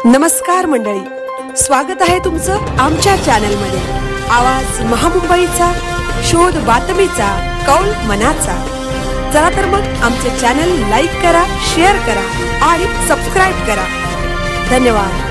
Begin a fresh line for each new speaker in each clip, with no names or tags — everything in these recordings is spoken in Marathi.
नमस्कार मंडळी, स्वागत आहे तुमचं आमच्या चॅनलमध्ये। आवाज महामुंबईचा, शोध बातमीचा, कौल मनाचा। चला तर मग आमचे चॅनल लाईक करा, शेअर करा आणि सबस्क्राइब करा। धन्यवाद।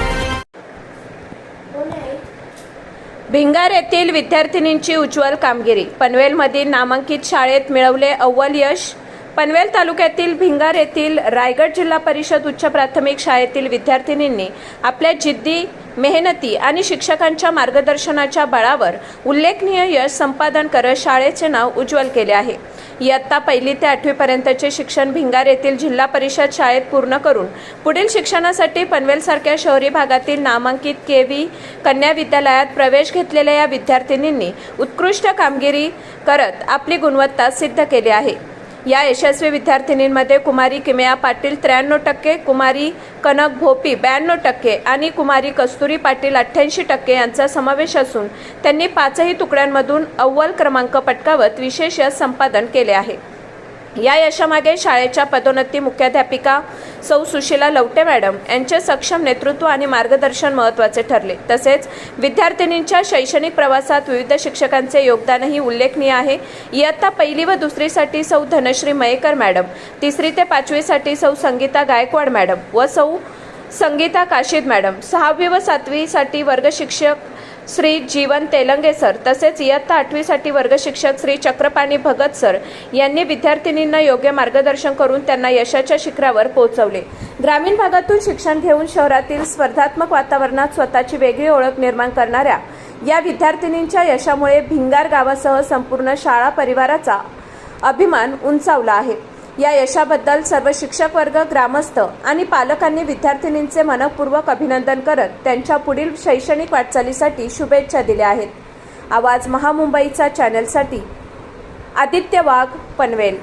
भिंगार येथील विद्यार्थिनींची उज्ज्वल कामगिरी। पनवेलमधील नामांकित शाळेत मिळवले अव्वल यश। पनवेल तालुक्यातील भिंगार येथील रायगड जिल्हा परिषद उच्च प्राथमिक शाळेतील विद्यार्थिनींनी आपल्या जिद्दी, मेहनती आणि शिक्षकांच्या मार्गदर्शनाच्या बळावर उल्लेखनीय यश संपादन करत शाळेचे नाव उज्ज्वल केले आहे। इयत्ता 1ली ते 8वी पर्यंतचे शिक्षण भिंगार येथील जिल्हा परिषद शाळेत पूर्ण करून पुढील शिक्षणासाठी पनवेलसारख्या शहरी भागातील नामांकित केवी कन्या विद्यालयात प्रवेश घेतलेल्या या विद्यार्थिनींनी उत्कृष्ट कामगिरी करत आपली गुणवत्ता सिद्ध केली आहे। या यशस्वी विद्यार्थिनींमध्ये कुमारी किमया पाटील 93%, कुमारी कनक भोपी 92% आणि कुमारी कस्तुरी पाटील 88% यांचा समावेश असून त्यांनी 5ही तुकड्यांमधून अव्वल क्रमांक पटकावत विशेष यश संपादन केले आहे। या यशामागे शाळेच्या पदोन्नती मुख्याध्यापिका सौ सुशीला लवटे मॅडम यांचे सक्षम नेतृत्व आणि मार्गदर्शन महत्त्वाचे ठरले। तसेच विद्यार्थिनींच्या शैक्षणिक प्रवासात विविध शिक्षकांचे योगदानही उल्लेखनीय आहे। इयत्ता 1ली व 2रीसाठी सौ धनश्री मयेकर मॅडम, 3री ते 5वीसाठी सौ संगीता गायकवाड मॅडम व सौ संगीता काशीद मॅडम, 6वी व 7वीसाठी वर्ग शिक्षक श्री जीवन तेलंगे सर तसेच इयत्ता 8वीसाठी वर्ग शिक्षक श्री चक्रपाणी भगत सर यांनी विद्यार्थिनींना योग्य मार्गदर्शन करून त्यांना यशाच्या शिखरावर पोहोचवले। ग्रामीण भागातून शिक्षण घेऊन शहरातील स्पर्धात्मक वातावरणात स्वतःची वेगळी ओळख निर्माण करणाऱ्या या विद्यार्थिनींच्या यशामुळे भिंगार गावासह संपूर्ण शाळा परिवाराचा अभिमान उंचावला आहे। या यशाबद्दल सर्व शिक्षक वर्ग, ग्रामस्थ आणि पालकांनी विद्यार्थिनींचे मनपूर्वक अभिनंदन करत त्यांच्या पुढील शैक्षणिक वाटचालीसाठी शुभेच्छा दिल्या आहेत। आवाज महामुंबईचा चॅनलसाठी आदित्य वाघ, पनवेल।